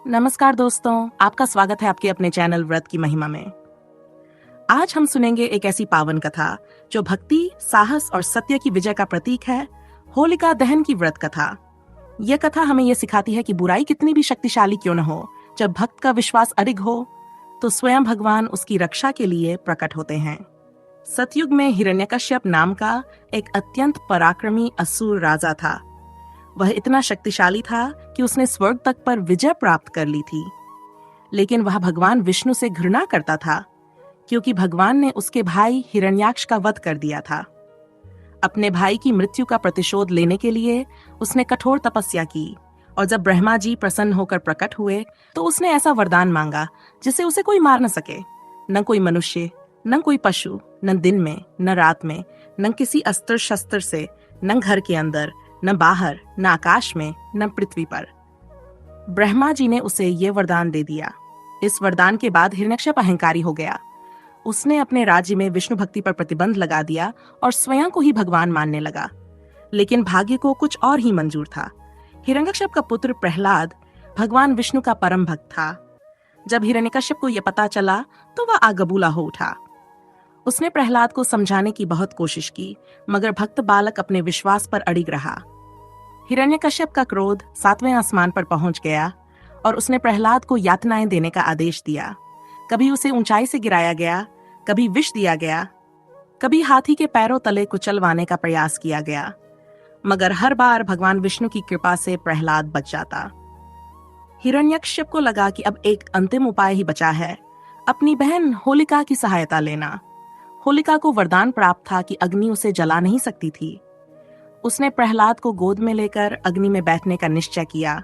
नमस्कार दोस्तों, आपका स्वागत है आपके अपने चैनल व्रत की महिमा में। आज हम सुनेंगे एक ऐसी पावन कथा जो भक्ति, साहस और सत्य की विजय का प्रतीक है, होलिका दहन की व्रत कथा। यह कथा हमें यह सिखाती है कि बुराई कितनी भी शक्तिशाली क्यों न हो, जब भक्त का विश्वास अडिग हो तो स्वयं भगवान उसकी रक्षा के लिए प्रकट होते हैं। सतयुग में हिरण्यकश्यप नाम का एक अत्यंत पराक्रमी असुर राजा था। वह इतना शक्तिशाली था कि उसने स्वर्ग तक पर विजय प्राप्त कर ली थी। लेकिन वह भगवान विष्णु से घृणा करता था, क्योंकि भगवान ने उसके भाई हिरण्याक्ष का वध कर दिया था। अपने भाई की मृत्यु का प्रतिशोध लेने के लिए उसने कठोर तपस्या की, और जब ब्रह्मा जी प्रसन्न होकर प्रकट हुए तो उसने ऐसा वरदान मांगा जिससे उसे कोई मार न सके। न कोई मनुष्य, न कोई पशु, न दिन में, न रात में, न किसी अस्त्र शस्त्र से, न घर के अंदर, न बाहर, न आकाश में, न पृथ्वी पर। ब्रह्मा जी ने उसे ये वरदान दे दिया। इस वरदान के बाद हिरण्यकश्यप अहंकारी हो गया। उसने अपने राज्य में विष्णु भक्ति पर प्रतिबंध लगा दिया और स्वयं को ही भगवान मानने लगा। लेकिन भाग्य को कुछ और ही मंजूर था। हिरण्यकश्यप का पुत्र प्रहलाद भगवान विष्णु का परम भक्त था। जब हिरण्यकश्यप को यह पता चला तो वह आगबूला हो उठा। उसने प्रहलाद को समझाने की बहुत कोशिश की, मगर भक्त बालक अपने विश्वास पर अड़िग रहा। हिरण्यकश्यप का क्रोध 7वें आसमान पर पहुंच गया और उसने प्रहलाद को यातनाएं देने का आदेश दिया। कभी उसे ऊंचाई से गिराया गया, कभी विष दिया गया, कभी हाथी के पैरों तले कुचलवाने का प्रयास किया गया, मगर हर बार भगवान विष्णु की कृपा से प्रहलाद बच जाता। हिरण्यकश्यप को लगा कि अब एक अंतिम उपाय ही बचा है, अपनी बहन होलिका की सहायता लेना। होलिका को वरदान प्राप्त था कि अग्नि उसे जला नहीं सकती थी। उसने प्रहलाद को गोद में लेकर अग्नि में बैठने का निश्चय किया,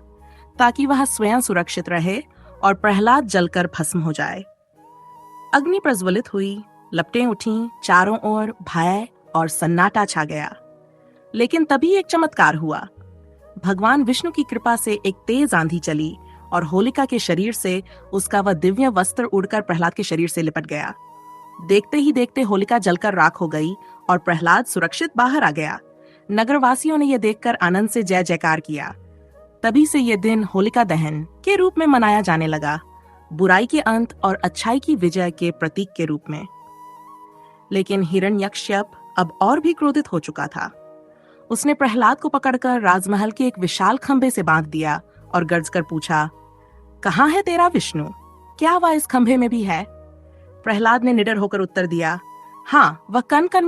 ताकि वह स्वयं सुरक्षित रहे और प्रहलाद जलकर भस्म हो जाए। अग्नि प्रज्वलित हुई, लपटें उठीं, चारों ओर भय और सन्नाटा छा गया। लेकिन तभी एक चमत्कार हुआ। भगवान विष्णु की कृपा से एक तेज आंधी चली और होलिका के शरीर से उसका वह दिव्य वस्त्र उड़कर प्रहलाद के शरीर से लिपट गया। देखते ही देखते होलिका जलकर राख हो गई और प्रहलाद सुरक्षित बाहर आ गया। नगरवासियों ने यह देखकर आनंद से जय जयकार किया। तभी से यह दिन होलिका दहन के रूप में मनाया जाने लगा, बुराई के अंत और अच्छाई की विजय के प्रतीक के रूप में। लेकिन हिरण्यकश्यप अब और भी क्रोधित हो चुका था। उसने प्रहलाद को पकड़कर राजमहल के एक विशाल खंभे से बांध दिया और गर्ज कर पूछा, कहाँ है तेरा विष्णु? क्या वह इस खंभे में भी है? प्रहलाद ने निडर होकर उत्तर दिया, हाँ, वह कण कण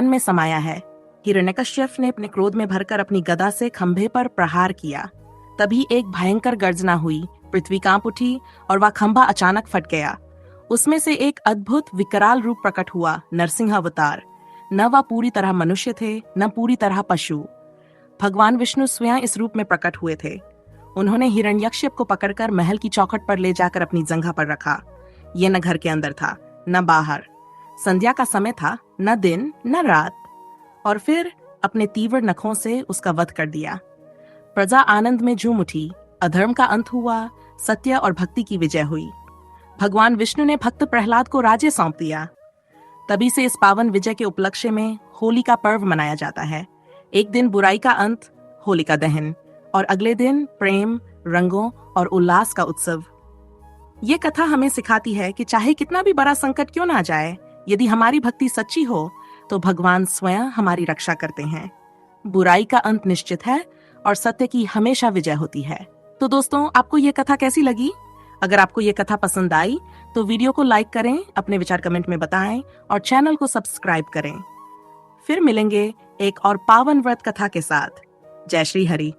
में समाया है। हिरण्यकश्यप ने अपने क्रोध में भरकर अपनी गदा से खंभे पर प्रहार किया। तभी एक भयंकर गर्जना हुई, पृथ्वी कांप उठी और वह खंभा अचानक फट गया। उसमें से एक अद्भुत विकराल रूप प्रकट हुआ, नरसिंह अवतार। न वह पूरी तरह मनुष्य थे, न पूरी तरह पशु। भगवान विष्णु स्वयं इस रूप में प्रकट हुए थे। उन्होंने हिरण्यकश्यप को पकड़कर महल की चौखट पर ले जाकर अपनी जंघा पर रखा। यह न घर के अंदर था, न बाहर। संध्या का समय था, न दिन न रात। और फिर अपने तीव्र नखों से उसका वध कर दिया। प्रजा आनंद में झूम उठी। अधर्म का अंत हुआ, सत्य और भक्ति की विजय हुई। भगवान विष्णु ने भक्त प्रहलाद को राज्य सौंप दिया। तभी से इस पावन विजय के उपलक्ष्य में होली का पर्व मनाया जाता है। एक दिन बुराई का अंत, होलिका दहन, और अगले दिन प्रेम, रंगों और उल्लास का उत्सव। ये कथा हमें सिखाती है कि चाहे कितना भी बड़ा संकट क्यों ना आ जाए, यदि हमारी भक्ति सच्ची हो तो भगवान स्वयं हमारी रक्षा करते हैं। बुराई का अंत निश्चित है और सत्य की हमेशा विजय होती है। तो दोस्तों, आपको ये कथा कैसी लगी? अगर आपको ये कथा पसंद आई तो वीडियो को लाइक करें, अपने विचार कमेंट में बताएं और चैनल को सब्सक्राइब करें। फिर मिलेंगे एक और पावन व्रत कथा के साथ। जय श्री हरि।